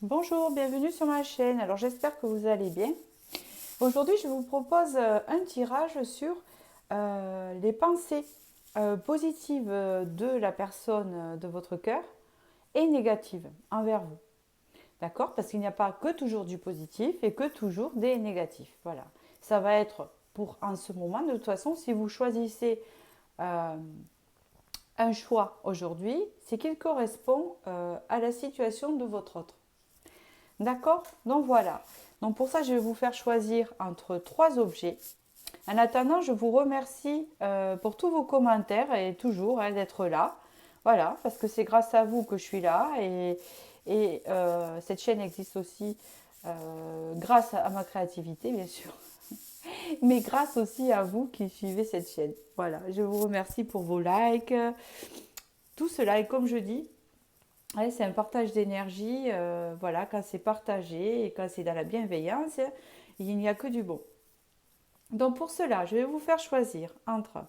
Bonjour, bienvenue sur ma chaîne. Alors j'espère que vous allez bien. Aujourd'hui, je vous propose un tirage sur les pensées positives de la personne de votre cœur et négatives envers vous. D'accord? Parce qu'il n'y a pas que toujours du positif et que toujours des négatifs. Voilà. Ça va être pour en ce moment. De toute façon, si vous choisissez euh, un choix aujourd'hui, c'est qu'il correspond à la situation de votre autre. D'accord? Donc voilà. Donc pour ça, je vais vous faire choisir entre trois objets. En attendant, je vous remercie pour tous vos commentaires et toujours d'être là. Voilà, parce que c'est grâce à vous que je suis là et cette chaîne existe aussi grâce à ma créativité, bien sûr, mais grâce aussi à vous qui suivez cette chaîne. Voilà, je vous remercie pour vos likes, tout cela. Et comme je dis, ouais, c'est un partage d'énergie. Voilà, quand c'est partagé et quand c'est dans la bienveillance, il n'y a que du bon. Donc pour cela, je vais vous faire choisir entre,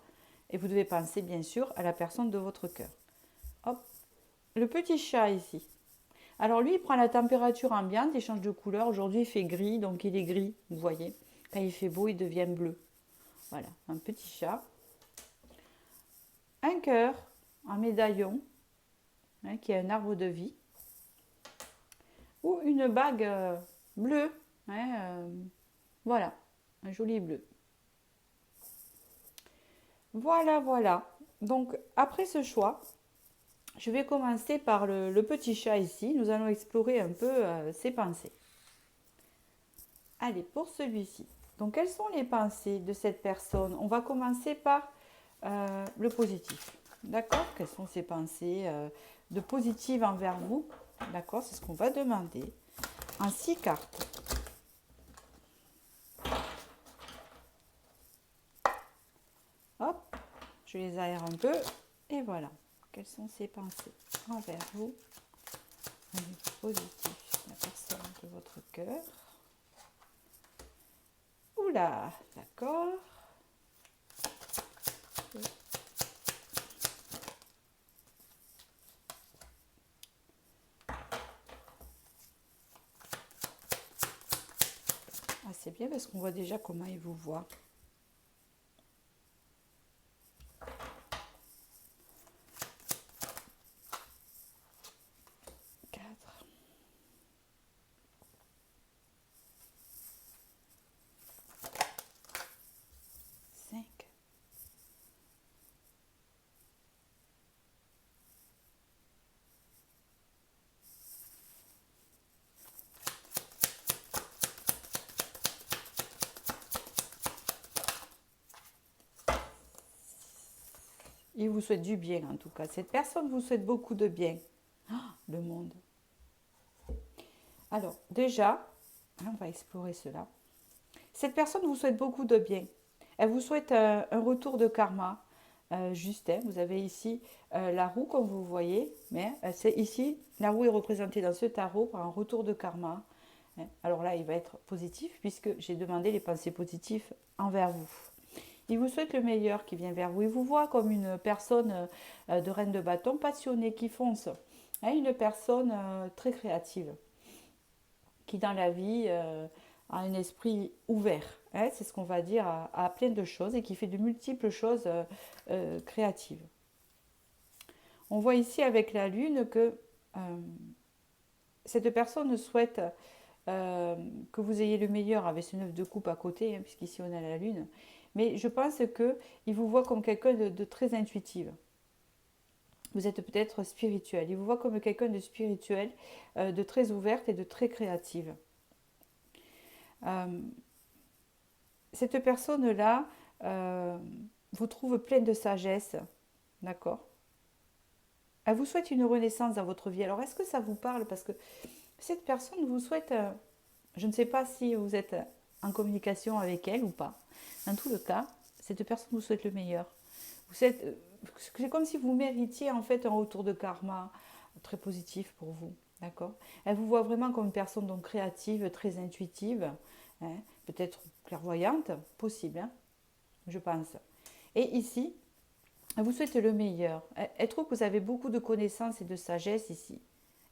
et vous devez penser bien sûr à la personne de votre cœur. Hop, le petit chat ici. Alors lui, il prend la température ambiante, il change de couleur. Aujourd'hui, il fait gris, donc il est gris, vous voyez. Quand il fait beau, il devient bleu. Voilà, un petit chat. Un cœur, un médaillon, qui est un arbre de vie. Ou une bague bleue. Voilà, un joli bleu. Voilà, voilà. Donc, après ce choix, je vais commencer par le petit chat ici. Nous allons explorer un peu ses pensées. Allez, pour celui-ci. Donc, quelles sont les pensées de cette personne? On va commencer par le positif. D'accord? Quelles sont ses pensées de positive envers vous? D'accord? C'est ce qu'on va demander. En 6 cartes. Hop, je les aère un peu. Et voilà. Quelles sont ses pensées envers vous? Positif, la personne de votre cœur. Oula, d'accord. Ah, c'est bien parce qu'on voit déjà comment il vous voit. 4, 5, 6. Il vous souhaite du bien en tout cas. Cette personne vous souhaite beaucoup de bien. Ah, le monde. Alors, déjà, on va explorer cela. Cette personne vous souhaite beaucoup de bien. Elle vous souhaite un retour de karma. Juste, hein, vous avez ici la roue comme vous voyez, mais c'est ici, la roue est représentée dans ce tarot par un retour de karma. Hein. Alors là, il va être positif puisque j'ai demandé les pensées positives envers vous. Il vous souhaite le meilleur qui vient vers vous. Il vous voit comme une personne de reine de bâton passionnée qui fonce. Hein, une personne très créative qui dans la vie a un esprit ouvert. Hein, c'est ce qu'on va dire à plein de choses et qui fait de multiples choses créatives. On voit ici avec la lune que cette personne souhaite que vous ayez le meilleur avec ce 9 de coupe à côté, hein, puisqu'ici on a la lune. Mais je pense qu'il vous voit comme quelqu'un de très intuitif. Vous êtes peut-être spirituel. Il vous voit comme quelqu'un de spirituel, de très ouverte et de très créative. Euh, cette personne-là vous trouve pleine de sagesse, d'accord? Elle vous souhaite une renaissance dans votre vie. Alors, est-ce que ça vous parle? Parce que cette personne vous souhaite, je ne sais pas si vous êtes en communication avec elle ou pas. Dans tout le cas, cette personne vous souhaite le meilleur. C'est comme si vous méritiez en fait un retour de karma très positif pour vous, d'accord? Elle vous voit vraiment comme une personne donc créative, très intuitive, hein, peut-être clairvoyante, possible, hein, je pense. Et ici, elle vous souhaite le meilleur. Elle trouve que vous avez beaucoup de connaissances et de sagesse ici.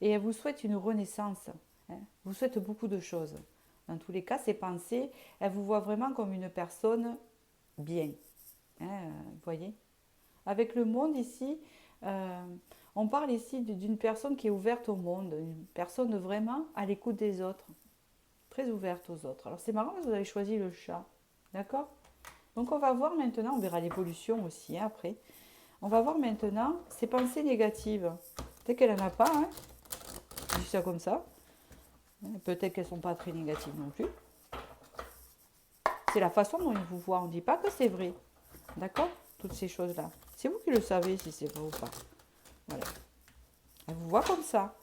Et elle vous souhaite une renaissance. hein. Vous souhaite beaucoup de choses. Dans tous les cas, ces pensées, elles vous voient vraiment comme une personne bien. Hein, vous voyez? Avec le monde ici, euh, on parle ici d'une personne qui est ouverte au monde, une personne vraiment à l'écoute des autres, très ouverte aux autres. Alors c'est marrant parce que vous avez choisi le chat, d'accord? Donc on va voir maintenant, on verra l'évolution aussi hein, après. On va voir maintenant ses pensées négatives. Peut-être qu'elle n'en a pas, hein? Je dis ça comme ça. Peut-être qu'elles ne sont pas très négatives non plus. C'est la façon dont il vous voit. On ne dit pas que c'est vrai. D'accord? Toutes ces choses-là. C'est vous qui le savez si c'est vrai ou pas. Voilà. Elle vous voit comme ça.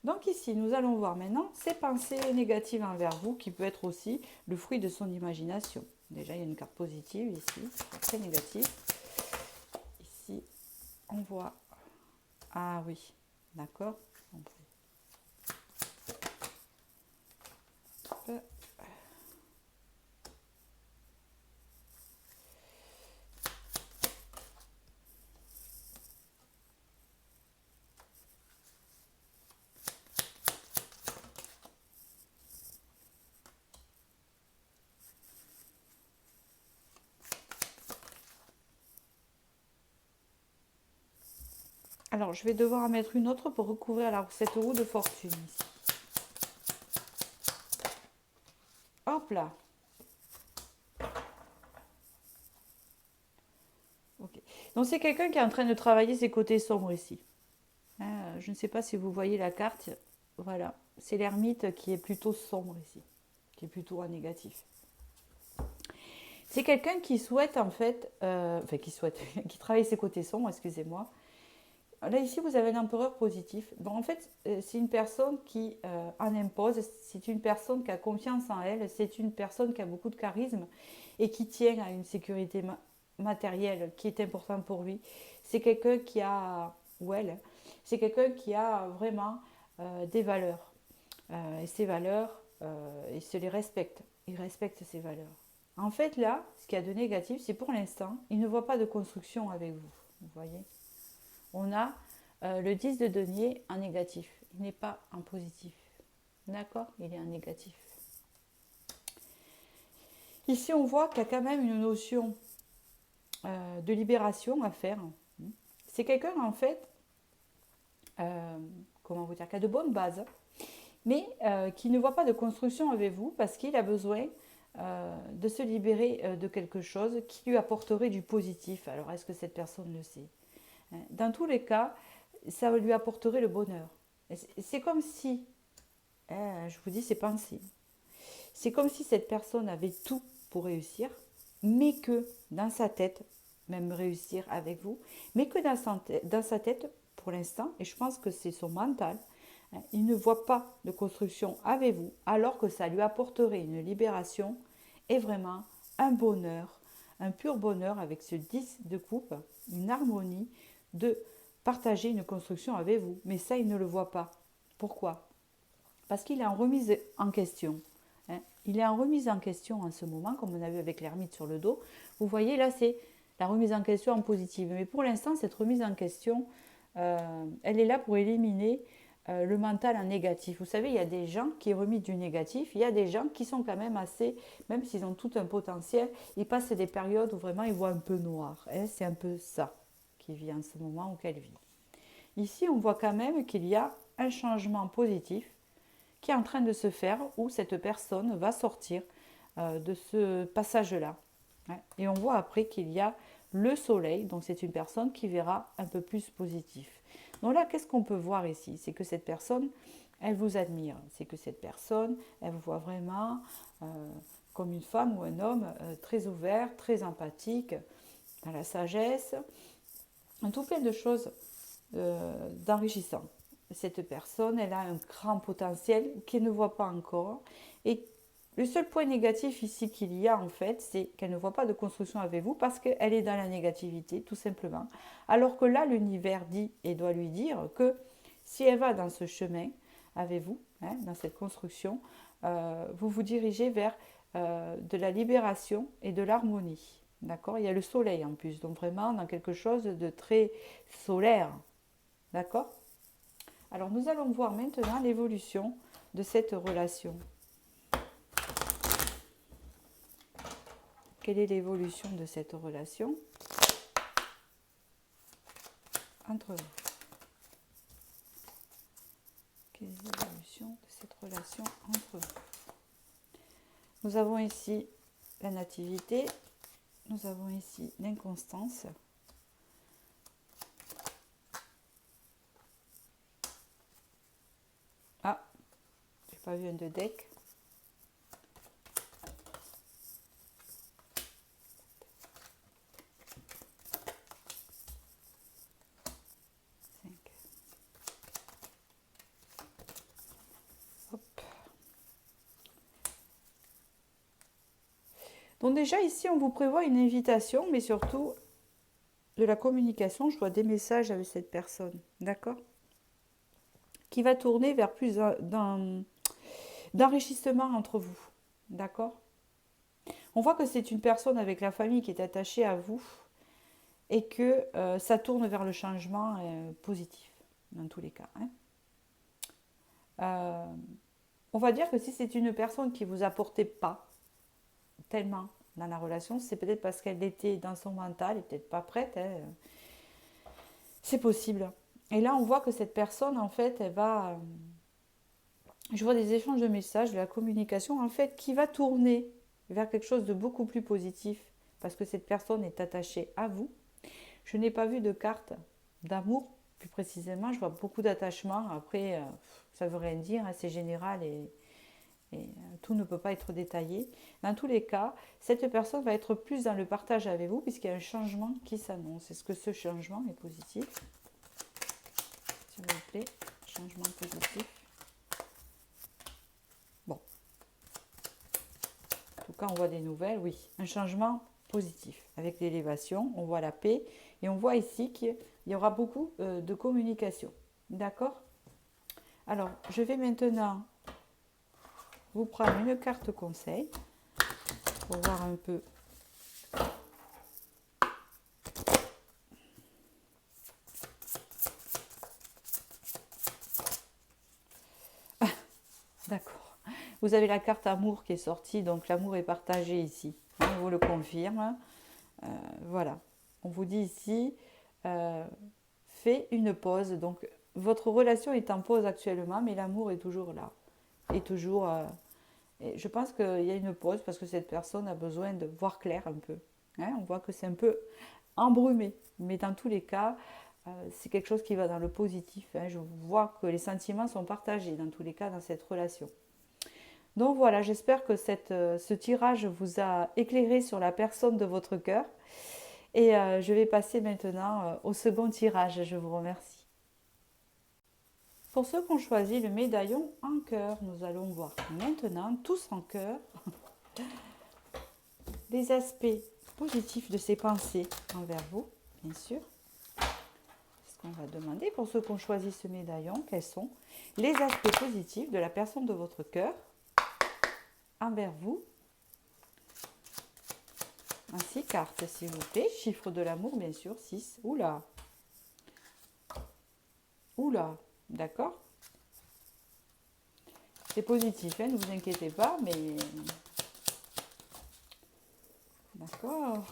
Donc ici, nous allons voir maintenant ses pensées négatives envers vous, qui peut être aussi le fruit de son imagination. Déjà, il y a une carte positive ici, très négative. Ici, on voit... Ah oui, d'accord. Alors, je vais devoir en mettre une autre pour recouvrir cette roue de fortune ici. Hop là. Ok. Donc, c'est quelqu'un qui est en train de travailler ses côtés sombres ici. Je ne sais pas si vous voyez la carte. Voilà. C'est l'ermite qui est plutôt sombre ici. Qui est plutôt en négatif. C'est quelqu'un qui souhaite en fait... qui travaille ses côtés sombres, excusez-moi. Là, ici, vous avez un empereur positif. Donc, en fait, c'est une personne qui en impose. C'est une personne qui a confiance en elle. C'est une personne qui a beaucoup de charisme et qui tient à une sécurité matérielle qui est importante pour lui. C'est quelqu'un qui a... ou elle, c'est quelqu'un qui a vraiment des valeurs. Et ces valeurs, il se les respecte. Il respecte ses valeurs. En fait, là, ce qu'il y a de négatif, c'est pour l'instant, il ne voit pas de construction avec vous. Vous voyez? On a le 10 de denier en négatif. Il n'est pas en positif. D'accord? Il est en négatif. Ici, on voit qu'il y a quand même une notion de libération à faire. C'est quelqu'un, en fait, comment vous dire, qui a de bonnes bases, mais qui ne voit pas de construction avec vous parce qu'il a besoin de se libérer de quelque chose qui lui apporterait du positif. Alors, est-ce que cette personne le sait? Dans tous les cas, ça lui apporterait le bonheur. C'est comme si, je vous dis, c'est pensé. C'est comme si cette personne avait tout pour réussir, mais que dans sa tête, même réussir avec vous, mais que dans sa tête, pour l'instant, et je pense que c'est son mental, il ne voit pas de construction avec vous, alors que ça lui apporterait une libération et vraiment un bonheur, un pur bonheur avec ce 10 de coupe, une harmonie de partager une construction avec vous. Mais ça, il ne le voit pas. Pourquoi? Parce qu'il est en remise en question. Il est en remise en question en ce moment, comme on a vu avec l'ermite sur le dos. Vous voyez, là, c'est la remise en question en positive. Mais pour l'instant, cette remise en question, elle est là pour éliminer le mental en négatif. Vous savez, il y a des gens qui remettent du négatif, il y a des gens qui sont quand même assez, même s'ils ont tout un potentiel, ils passent des périodes où vraiment ils voient un peu noir. C'est un peu ça qui vit en ce moment ou qu'elle vit. Ici, on voit quand même qu'il y a un changement positif qui est en train de se faire où cette personne va sortir de ce passage-là. Et on voit après qu'il y a le soleil, donc c'est une personne qui verra un peu plus positif. Donc là, qu'est-ce qu'on peut voir ici? C'est que cette personne, elle vous admire. C'est que cette personne, elle vous voit vraiment comme une femme ou un homme très ouvert, très empathique, dans la sagesse, tout plein de choses d'enrichissantes. Cette personne, elle a un grand potentiel qu'elle ne voit pas encore. Et le seul point négatif ici qu'il y a en fait, c'est qu'elle ne voit pas de construction avec vous parce qu'elle est dans la négativité, tout simplement. Alors que là, l'univers dit et doit lui dire que si elle va dans ce chemin avec vous, dans cette construction, vous vous dirigez vers de la libération et de l'harmonie. D'accord? Il y a le soleil en plus, donc vraiment dans quelque chose de très solaire. D'accord? Alors, nous allons voir maintenant l'évolution de cette relation. Quelle est l'évolution de cette relation entre vous? Quelle est l'évolution de cette relation entre vous? Nous avons ici la nativité, nous avons ici l'inconstance. Ah, j'ai pas vu un de deck. Donc déjà ici on vous prévoit une invitation, mais surtout de la communication. Je vois des messages avec cette personne, d'accord, qui va tourner vers plus d'enrichissement entre vous, d'accord. On voit que c'est une personne avec la famille qui est attachée à vous et que ça tourne vers le changement positif dans tous les cas, hein. On va dire que si c'est une personne qui vous apportait pas tellement dans la relation, c'est peut-être parce qu'elle était dans son mental et peut-être pas prête, hein. C'est possible. Et là, on voit que cette personne, en fait, elle va... Je vois des échanges de messages, de la communication, en fait, qui va tourner vers quelque chose de beaucoup plus positif parce que cette personne est attachée à vous. Je n'ai pas vu de carte d'amour, plus précisément. Je vois beaucoup d'attachement. Après, ça ne veut rien dire, hein, c'est général et tout ne peut pas être détaillé. Dans tous les cas, cette personne va être plus dans le partage avec vous puisqu'il y a un changement qui s'annonce. Est-ce que ce changement est positif? S'il vous plaît, changement positif. Bon. En tout cas, on voit des nouvelles, oui. Un changement positif. Avec l'élévation, on voit la paix. Et on voit ici qu'il y aura beaucoup de communication. D'accord? Alors, je vais maintenant vous prendre une carte conseil pour voir un peu. D'accord. Vous avez la carte amour qui est sortie, donc l'amour est partagé ici. On vous le confirme. Voilà. On vous dit ici, fais une pause. Donc, votre relation est en pause actuellement, mais l'amour est toujours là. Et toujours... et je pense qu'il y a une pause parce que cette personne a besoin de voir clair un peu. Hein, on voit que c'est un peu embrumé. Mais dans tous les cas, c'est quelque chose qui va dans le positif. Hein. Je vois que les sentiments sont partagés dans tous les cas dans cette relation. Donc voilà, j'espère que ce tirage vous a éclairé sur la personne de votre cœur. Et je vais passer maintenant au second tirage. Je vous remercie. Pour ceux qui ont choisi le médaillon en cœur, nous allons voir maintenant, tous en cœur, les aspects positifs de ces pensées envers vous, bien sûr. C'est ce qu'on va demander. Pour ceux qui ont choisi ce médaillon, quels sont les aspects positifs de la personne de votre cœur envers vous? Ainsi, carte, s'il vous plaît. Chiffre de l'amour, bien sûr, 6. Oula. Oula. D'accord? C'est positif, hein, ne vous inquiétez pas, mais... D'accord.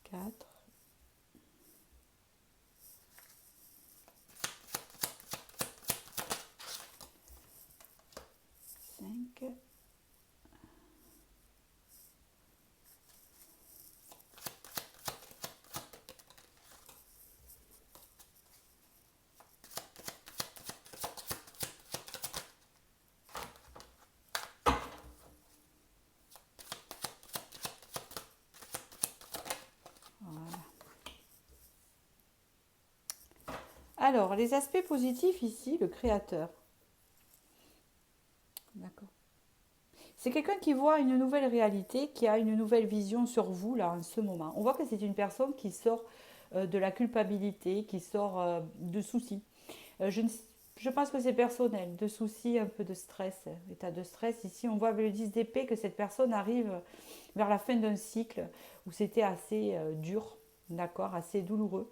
4. 5. 'Voilà. Alors, les aspects positifs ici, le créateur. D'accord. C'est quelqu'un qui voit une nouvelle réalité, qui a une nouvelle vision sur vous, là, en ce moment. On voit que c'est une personne qui sort de la culpabilité, qui sort de soucis. Je ne Je pense que c'est personnel, de soucis, un peu de stress, état de stress. Ici, on voit avec le 10 d'épée que cette personne arrive vers la fin d'un cycle où c'était assez dur, d'accord, assez douloureux.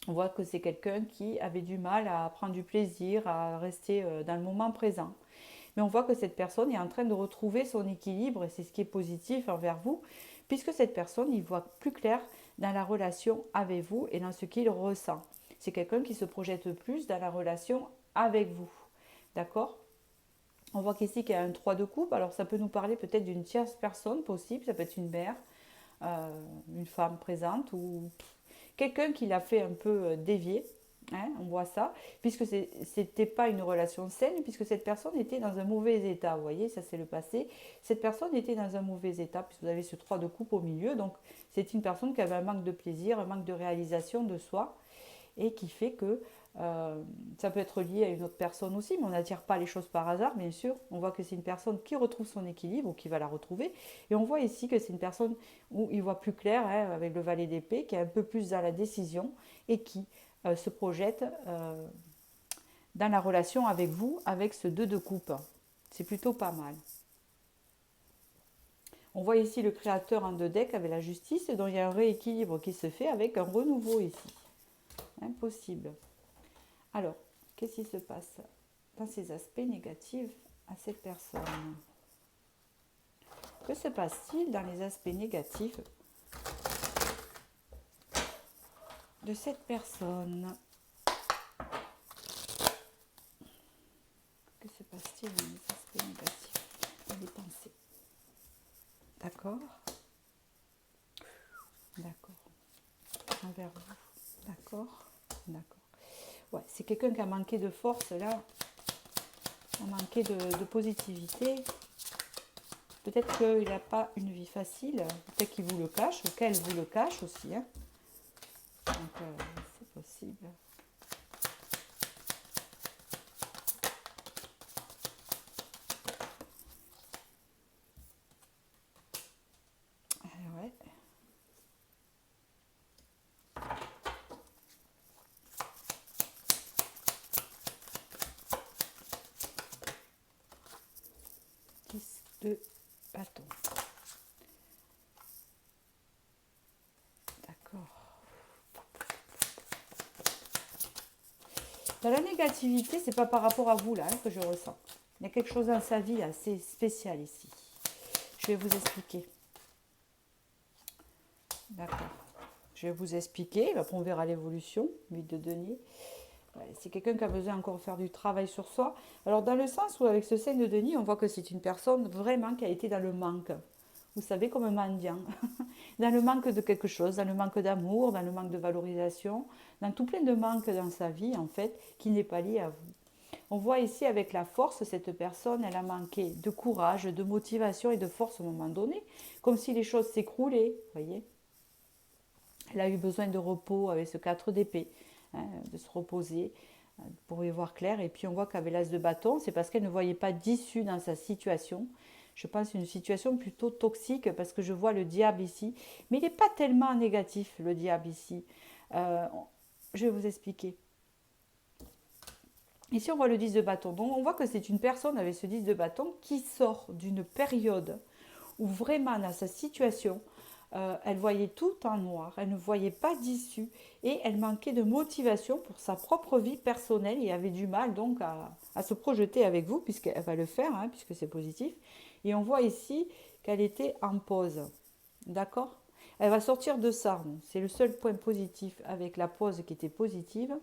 On voit que c'est quelqu'un qui avait du mal à prendre du plaisir, à rester dans le moment présent. Mais on voit que cette personne est en train de retrouver son équilibre et c'est ce qui est positif envers vous, puisque cette personne y voit plus clair dans la relation avec vous et dans ce qu'il ressent. C'est quelqu'un qui se projette plus dans la relation avec vous. D'accord? On voit qu'ici qu'il y a un 3 de coupe, alors ça peut nous parler peut-être d'une tierce personne possible, ça peut être une mère, une femme présente ou quelqu'un qui l'a fait un peu dévier. Hein, on voit ça, puisque c'était pas une relation saine, puisque cette personne était dans un mauvais état. Vous voyez, ça c'est le passé. Cette personne était dans un mauvais état, puisque vous avez ce 3 de coupe au milieu. Donc c'est une personne qui avait un manque de plaisir, un manque de réalisation de soi, et qui fait que ça peut être lié à une autre personne aussi, mais on n'attire pas les choses par hasard, bien sûr. On voit que c'est une personne qui retrouve son équilibre ou qui va la retrouver. Et on voit ici que c'est une personne où il voit plus clair, hein, avec le valet d'épée, qui est un peu plus dans la décision et qui se projette dans la relation avec vous, avec ce 2 de coupe. C'est plutôt pas mal. On voit ici le créateur en 2 decks avec la justice, dont il y a un rééquilibre qui se fait avec un renouveau ici. Impossible. Alors, qu'est-ce qui se passe dans ces aspects négatifs à cette personne? Que se passe-t-il dans les aspects négatifs de cette personne? Que se passe-t-il dans les aspects négatifs des pensées? D'accord? D'accord. Envers vous. D'accord? D'accord. Ouais, c'est quelqu'un qui a manqué de force là, a manqué de positivité. Peut-être qu'il n'a pas une vie facile, peut-être qu'il vous le cache, ou qu'elle vous le cache aussi. Hein. Donc c'est possible. Ouais. De bâton. D'accord. Dans la négativité, c'est pas par rapport à vous là que je ressens. Il y a quelque chose dans sa vie assez spécial ici. Je vais vous expliquer. D'accord. Je vais vous expliquer. Après, on verra l'évolution. 8 de denier. C'est quelqu'un qui a besoin encore de faire du travail sur soi. Alors, dans le sens où, avec ce 5 de denier, on voit que c'est une personne vraiment qui a été dans le manque. Vous savez, comme un mendiant. Dans le manque de quelque chose, dans le manque d'amour, dans le manque de valorisation, dans tout plein de manques dans sa vie, en fait, qui n'est pas lié à vous. On voit ici avec la force, cette personne, elle a manqué de courage, de motivation et de force à un moment donné, comme si les choses s'écroulaient, voyez. Elle a eu besoin de repos avec ce 4 d'épée, hein, de se reposer pour y voir clair. Et puis on voit qu'avec l'as de bâton, c'est parce qu'elle ne voyait pas d'issue dans sa situation. Je pense une situation plutôt toxique parce que je vois le diable ici. Mais il n'est pas tellement négatif, le diable ici. Euh, je vais vous expliquer. Ici, on voit le 10 de bâton. Donc, on voit que c'est une personne avec ce 10 de bâton qui sort d'une période où vraiment, dans sa situation, elle voyait tout en noir, elle ne voyait pas d'issue et elle manquait de motivation pour sa propre vie personnelle et avait du mal donc à se projeter avec vous, puisqu'elle va le faire, hein, puisque c'est positif. Et on voit ici qu'elle était en pause. D'accord? Elle va sortir de ça. C'est le seul point positif avec la pause qui était positive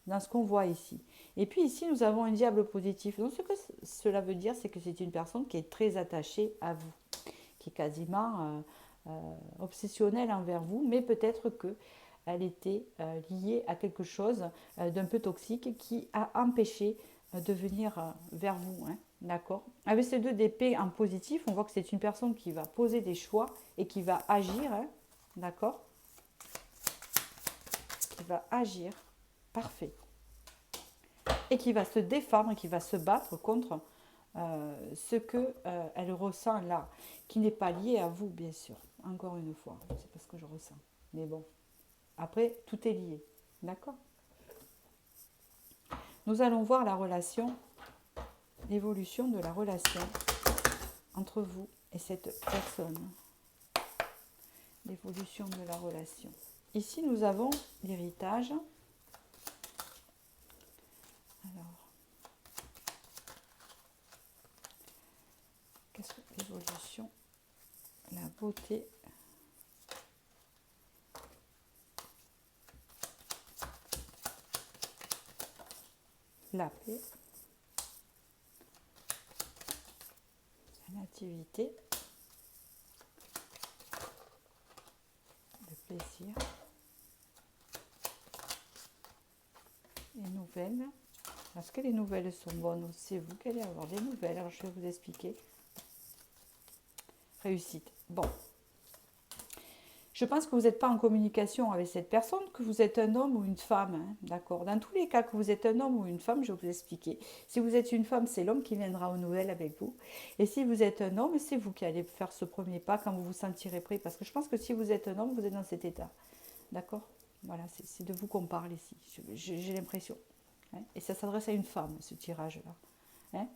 dans ce qu'on voit ici. Et puis ici, nous avons un diable positif. Donc ce que cela veut dire, c'est que c'est une personne qui est très attachée à vous, qui est quasiment obsessionnelle envers vous, mais peut-être qu'elle était liée à quelque chose d'un peu toxique qui a empêché de venir vers vous. Hein, d'accord? Avec ces 2 d'épée en positif, on voit que c'est une personne qui va poser des choix et qui va agir. Hein, d'accord? Qui va agir. Parfait. Et qui va se défendre, qui va se battre contre ce qu'elle ressent là, qui n'est pas lié à vous, bien sûr. Encore une fois, c'est pas ce que je ressens. Mais bon, après, tout est lié. D'accord? Nous allons voir la relation, l'évolution de la relation entre vous et cette personne. L'évolution de la relation. Ici, nous avons l'héritage. Alors, qu'est-ce que l'évolution? La beauté. La paix. La nativité. Le plaisir. Les nouvelles. Est-ce que les nouvelles sont bonnes? C'est vous qui allez avoir des nouvelles. Alors, je vais vous expliquer. Réussite. Bon. Je pense que vous n'êtes pas en communication avec cette personne, que vous êtes un homme ou une femme. Hein, d'accord. Dans tous les cas, que vous êtes un homme ou une femme, je vais vous expliquer. Si vous êtes une femme, c'est l'homme qui viendra aux nouvelles avec vous. Et si vous êtes un homme, c'est vous qui allez faire ce premier pas quand vous vous sentirez prêt. Parce que je pense que si vous êtes un homme, vous êtes dans cet état. D'accord. Voilà, c'est de vous qu'on parle ici. J'ai l'impression. Hein, et ça s'adresse à une femme, ce tirage-là. Hein,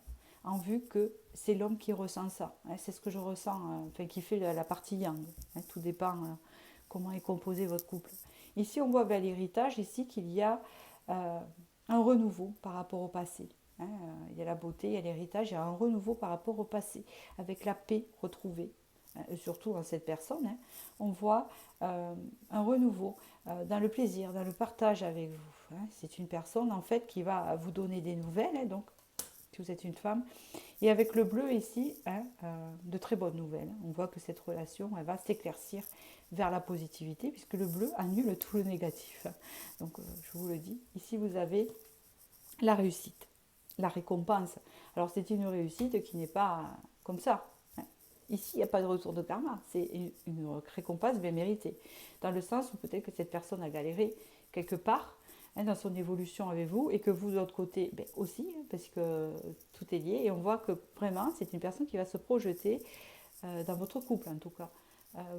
en vue que c'est l'homme qui ressent ça. Hein, c'est ce que je ressens, enfin qui fait la partie yang. Hein, tout dépend comment est composé votre couple. Ici, on voit vers l'héritage, ici qu'il y a un renouveau par rapport au passé. Hein, il y a la beauté, il y a l'héritage, il y a un renouveau par rapport au passé, avec la paix retrouvée. Et surtout dans cette personne, hein, on voit un renouveau dans le plaisir, dans le partage avec vous. Hein. C'est une personne en fait qui va vous donner des nouvelles, hein, donc si vous êtes une femme. Et avec le bleu ici, hein, de très bonnes nouvelles. On voit que cette relation, elle va s'éclaircir vers la positivité, puisque le bleu annule tout le négatif. Donc, je vous le dis, ici, vous avez la réussite, la récompense. Alors, c'est une réussite qui n'est pas comme ça. Hein. Ici, il n'y a pas de retour de karma. C'est une récompense bien méritée. Dans le sens où peut-être que cette personne a galéré quelque part, hein, dans son évolution avec vous, et que vous de l'autre côté ben, aussi, hein, parce que tout est lié, et on voit que vraiment c'est une personne qui va se projeter dans votre couple en tout cas,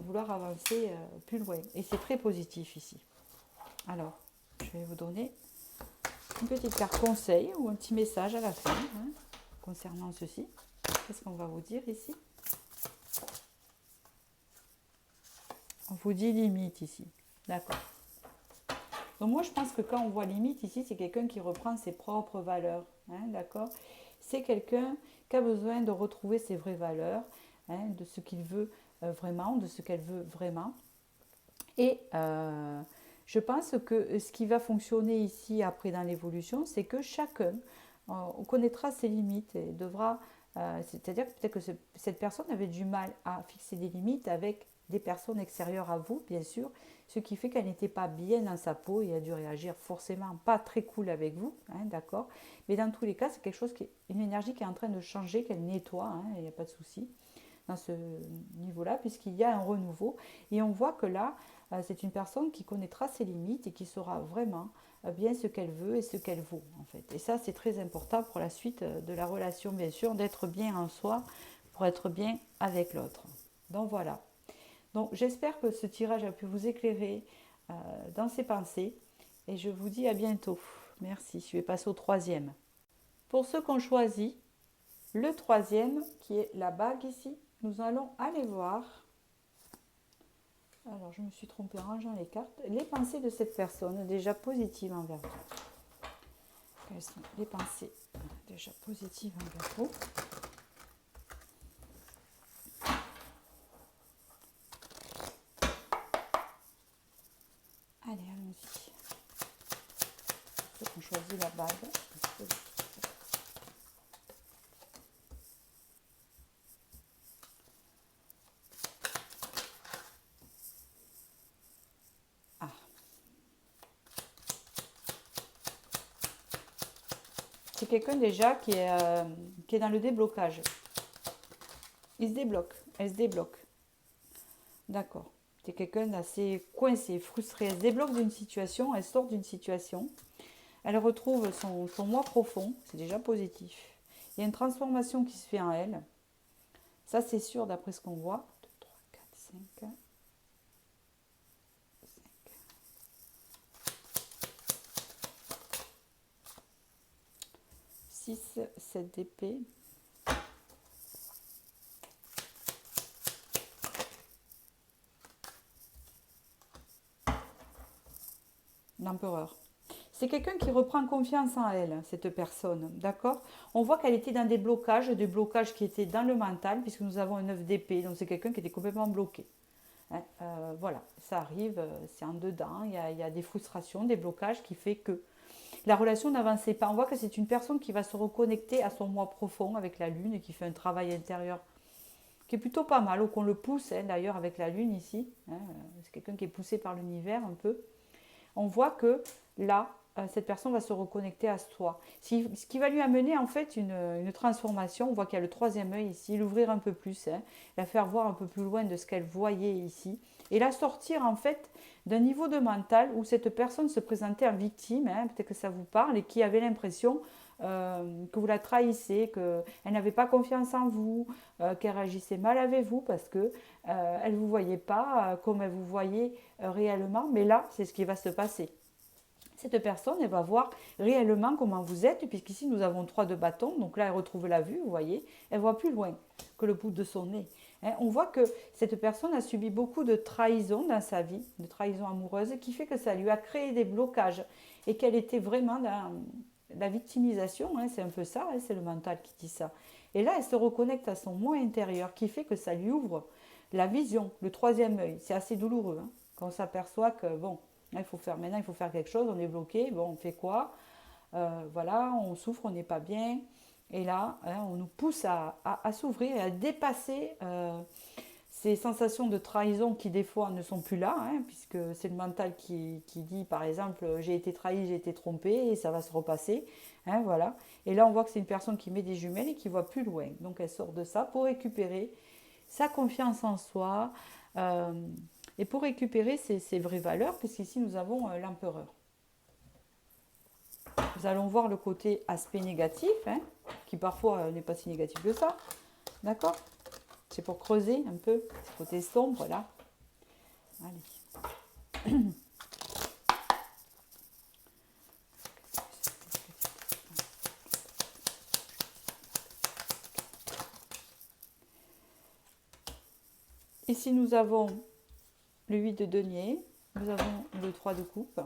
vouloir avancer plus loin, et c'est très positif ici. Alors, je vais vous donner une petite carte conseil ou un petit message à la fin hein, concernant ceci. Qu'est-ce qu'on va vous dire ici? On vous dit limite ici, d'accord. Donc moi, je pense que quand on voit limite ici, c'est quelqu'un qui reprend ses propres valeurs, hein, d'accord. C'est quelqu'un qui a besoin de retrouver ses vraies valeurs, hein, de ce qu'il veut vraiment, de ce qu'elle veut vraiment. Et je pense que ce qui va fonctionner ici après dans l'évolution, c'est que chacun connaîtra ses limites et devra, c'est-à-dire que peut-être que cette personne avait du mal à fixer des limites avec des personnes extérieures à vous, bien sûr, ce qui fait qu'elle n'était pas bien dans sa peau et a dû réagir forcément pas très cool avec vous, hein, d'accord. Mais dans tous les cas, c'est quelque chose qui est une énergie qui est en train de changer, qu'elle nettoie, hein, il n'y a pas de souci dans ce niveau-là, puisqu'il y a un renouveau. Et on voit que là, c'est une personne qui connaîtra ses limites et qui saura vraiment bien ce qu'elle veut et ce qu'elle vaut, en fait. Et ça, c'est très important pour la suite de la relation, bien sûr, d'être bien en soi pour être bien avec l'autre. Donc voilà. Donc j'espère que ce tirage a pu vous éclairer dans ses pensées et je vous dis à bientôt. Merci. Je vais passer au troisième. Pour ceux qu'on choisit, le troisième qui est la bague ici, nous allons aller voir. Alors je me suis trompée en rangeant les cartes. Les pensées de cette personne déjà positives envers vous. Quelles sont les pensées déjà positives envers vous? Allez, allons-y. On choisit la bague. Ah. C'est quelqu'un déjà qui est dans le déblocage. Il se débloque. Elle se débloque. D'accord. C'est quelqu'un d'assez coincé, frustré. Elle se débloque d'une situation, elle sort d'une situation. Elle retrouve son moi profond, c'est déjà positif. Il y a une transformation qui se fait en elle. Ça, c'est sûr d'après ce qu'on voit. 2, 3, 4, 5. 6, 7 d'épée. L'empereur. C'est quelqu'un qui reprend confiance en elle, cette personne, d'accord? On voit qu'elle était dans des blocages qui étaient dans le mental, puisque nous avons un 9 d'épée, donc c'est quelqu'un qui était complètement bloqué. Hein, voilà, ça arrive, c'est en dedans, il y a des frustrations, des blocages qui fait que la relation n'avançait pas. On voit que c'est une personne qui va se reconnecter à son moi profond avec la lune et qui fait un travail intérieur qui est plutôt pas mal, ou qu'on le pousse, hein, d'ailleurs avec la lune ici. Hein, c'est quelqu'un qui est poussé par l'univers un peu. On voit que là, cette personne va se reconnecter à soi. Ce qui va lui amener en fait une transformation. On voit qu'il y a le troisième œil ici, l'ouvrir un peu plus, hein, la faire voir un peu plus loin de ce qu'elle voyait ici. Et la sortir en fait d'un niveau de mental où cette personne se présentait en victime, hein, peut-être que ça vous parle, et qui avait l'impression que vous la trahissez, qu'elle n'avait pas confiance en vous, qu'elle réagissait mal avec vous parce que elle ne vous voyait pas comme elle vous voyait réellement. Mais là, c'est ce qui va se passer. Cette personne, elle va voir réellement comment vous êtes, puisqu'ici nous avons 3 de bâton, donc là elle retrouve la vue, vous voyez, elle voit plus loin que le bout de son nez. Hein, on voit que cette personne a subi beaucoup de trahison dans sa vie, de trahison amoureuse, qui fait que ça lui a créé des blocages et qu'elle était vraiment dans la victimisation, hein, c'est un peu ça, hein, c'est le mental qui dit ça. Et là, elle se reconnecte à son moi intérieur, qui fait que ça lui ouvre la vision, le troisième œil. C'est assez douloureux, hein, quand on s'aperçoit que, bon, il faut faire, maintenant il faut faire quelque chose, on est bloqué, bon, on fait quoi? Voilà, on souffre, on n'est pas bien. Et là, hein, on nous pousse à s'ouvrir et à dépasser ces sensations de trahison qui des fois ne sont plus là, hein, puisque c'est le mental qui dit par exemple j'ai été trahi, j'ai été trompé et ça va se repasser. Hein, voilà. Et là on voit que c'est une personne qui met des jumelles et qui voit plus loin. Donc elle sort de ça pour récupérer sa confiance en soi et pour récupérer ses vraies valeurs, puisqu'ici nous avons l'empereur. Nous allons voir le côté aspect négatif, hein, qui parfois n'est pas si négatif que ça. D'accord? C'est pour creuser un peu ce côté sombre là. Allez. Ici nous avons le 8 de denier, nous avons le 3 de coupe,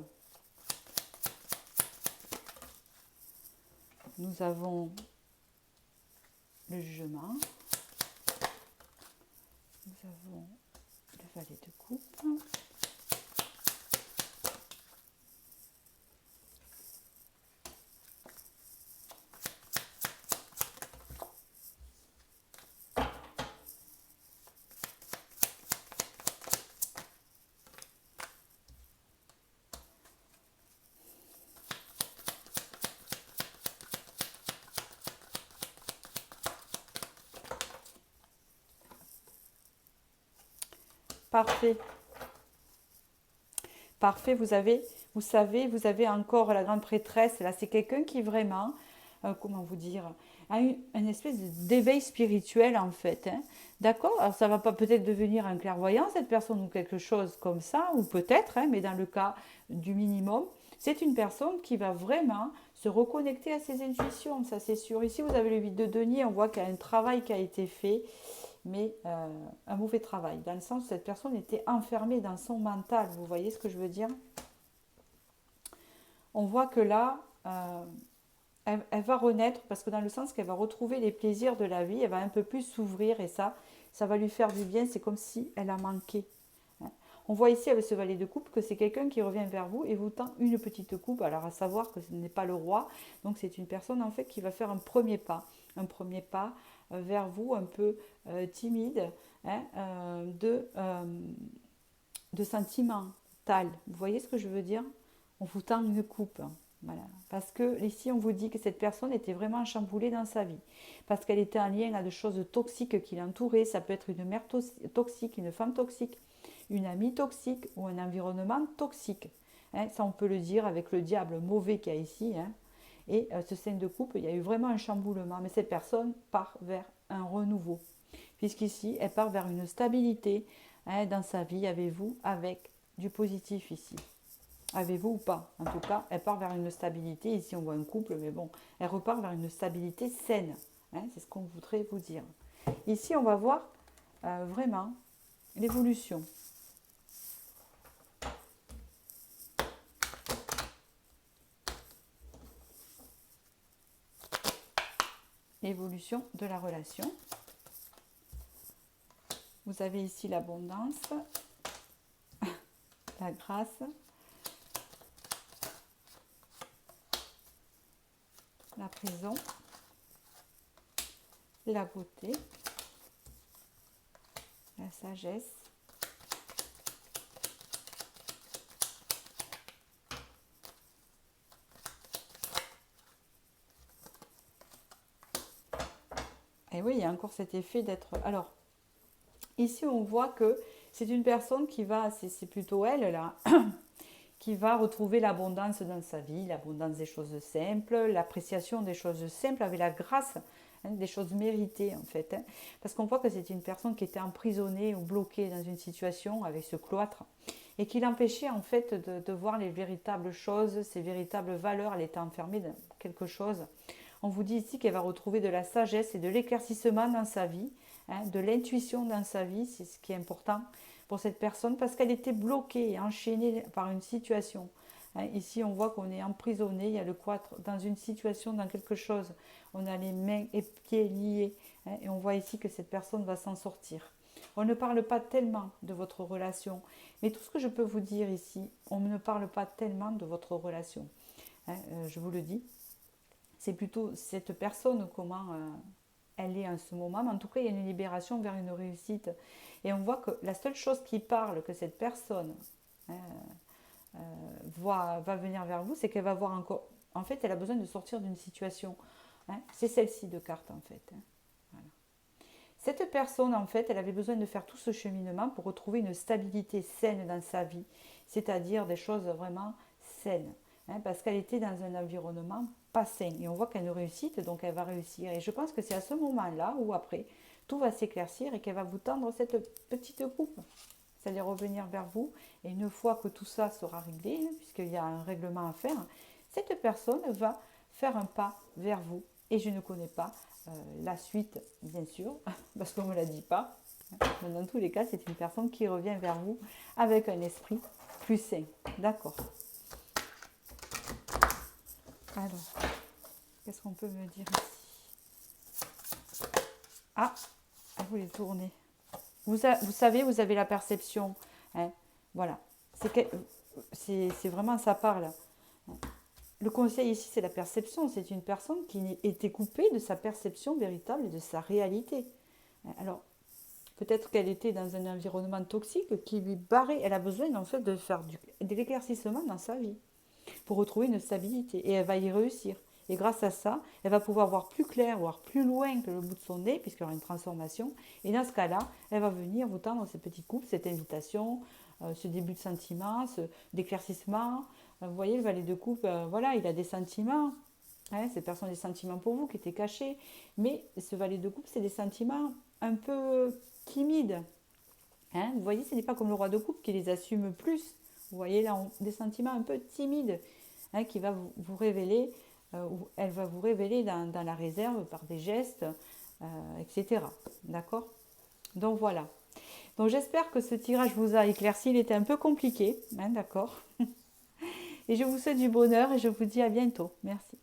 nous avons le jugement, nous avons le valet de coupe, parfait. Parfait, vous savez, vous avez encore la grande prêtresse. Là, c'est quelqu'un qui vraiment, comment vous dire, a une espèce d'éveil spirituel en fait. Hein. D'accord? Alors ça va pas peut-être devenir un clairvoyant, cette personne, ou quelque chose comme ça, ou peut-être, hein, mais dans le cas du minimum, c'est une personne qui va vraiment se reconnecter à ses intuitions, ça c'est sûr. Ici, vous avez le 8 de denier, on voit qu'il y a un travail qui a été fait, mais un mauvais travail, dans le sens où cette personne était enfermée dans son mental, vous voyez ce que je veux dire? On voit que là, elle va renaître, parce que dans le sens qu'elle va retrouver les plaisirs de la vie, elle va un peu plus s'ouvrir, et ça va lui faire du bien, c'est comme si elle a manqué. Hein. On voit ici avec ce valet de coupe que c'est quelqu'un qui revient vers vous et vous tend une petite coupe, alors à savoir que ce n'est pas le roi, donc c'est une personne en fait qui va faire un premier pas vers vous un peu timide, hein, de sentimental. Vous voyez ce que je veux dire? On vous tend une coupe. Voilà. Parce que ici, on vous dit que cette personne était vraiment chamboulée dans sa vie. Parce qu'elle était en lien à des choses toxiques qui l'entouraient. Ça peut être une mère toxique, une femme toxique, une amie toxique ou un environnement toxique. Hein, ça, on peut le dire avec le diable mauvais qu'il y a ici. Hein. Et ce scène de couple, il y a eu vraiment un chamboulement. Mais cette personne part vers un renouveau. Puisqu'ici, elle part vers une stabilité, hein, dans sa vie avec vous, avec du positif ici. avec vous ou pas. En tout cas, elle part vers une stabilité. Ici, on voit un couple, mais bon, elle repart vers une stabilité saine. Hein, c'est ce qu'on voudrait vous dire. Ici, on va voir vraiment l'évolution. L'évolution de la relation. Vous avez ici l'abondance, la grâce, la prison, la beauté, la sagesse, et oui, il y a encore cet effet d'être... Alors, ici, on voit que c'est une personne qui va, c'est plutôt elle là, qui va retrouver l'abondance dans sa vie, l'abondance des choses simples, l'appréciation des choses simples avec la grâce, hein, des choses méritées en fait. Hein, parce qu'on voit que c'est une personne qui était emprisonnée ou bloquée dans une situation avec ce cloître et qui l'empêchait en fait de voir les véritables choses, ses véritables valeurs. Elle était enfermée dans quelque chose. On vous dit ici qu'elle va retrouver de la sagesse et de l'éclaircissement dans sa vie, hein, de l'intuition dans sa vie, c'est ce qui est important pour cette personne parce qu'elle était bloquée et enchaînée par une situation. Hein, ici, on voit qu'on est emprisonné, il y a le cloître dans une situation, dans quelque chose. On a les mains et pieds liés, hein, et on voit ici que cette personne va s'en sortir. On ne parle pas tellement de votre relation, mais tout ce que je peux vous dire ici, on ne parle pas tellement de votre relation. Hein, je vous le dis, c'est plutôt cette personne, comment elle est en ce moment. Mais en tout cas, il y a une libération vers une réussite. Et on voit que la seule chose qui parle que cette personne va venir vers vous, c'est qu'elle va voir encore... En fait, elle a besoin de sortir d'une situation. Hein. C'est celle-ci de carte, en fait. Hein. Voilà. Cette personne, en fait, elle avait besoin de faire tout ce cheminement pour retrouver une stabilité saine dans sa vie, c'est-à-dire des choses vraiment saines, hein, parce qu'elle était dans un environnement pas sain. Et on voit qu'elle a une réussite, donc elle va réussir. Et je pense que c'est à ce moment-là, ou après, tout va s'éclaircir et qu'elle va vous tendre cette petite coupe. C'est-à-dire revenir vers vous. Et une fois que tout ça sera réglé, puisqu'il y a un règlement à faire, cette personne va faire un pas vers vous. Et je ne connais pas la suite, bien sûr, parce qu'on ne me la dit pas. Mais dans tous les cas, c'est une personne qui revient vers vous avec un esprit plus sain. D'accord. Alors, qu'est-ce qu'on peut me dire ici? Ah, vous les tournez. Vous savez, vous avez la perception. Hein, voilà. C'est vraiment ça parle. Le conseil ici, c'est la perception. C'est une personne qui était coupée de sa perception véritable et de sa réalité. Alors, peut-être qu'elle était dans un environnement toxique qui lui barrait. Elle a besoin en fait de faire de l'éclaircissement dans sa vie pour retrouver une stabilité. Et elle va y réussir. Et grâce à ça, elle va pouvoir voir plus clair, voir plus loin que le bout de son nez, puisqu'il y aura une transformation. Et dans ce cas-là, elle va venir vous tendre ces petits coups, cette invitation, ce début de sentiment, d'éclaircissement. Vous voyez, le valet de coupe, voilà, il a des sentiments. Hein, cette personne a des sentiments pour vous qui étaient cachés. Mais ce valet de coupe, c'est des sentiments un peu timides. Hein, vous voyez, ce n'est pas comme le roi de coupe qui les assume plus. Vous voyez là, des sentiments un peu timides, hein, qui va vous révéler, elle va vous révéler dans la réserve par des gestes, etc. D'accord? Donc voilà. Donc j'espère que ce tirage vous a éclairci. Il était un peu compliqué, hein, d'accord? Et je vous souhaite du bonheur et je vous dis à bientôt. Merci.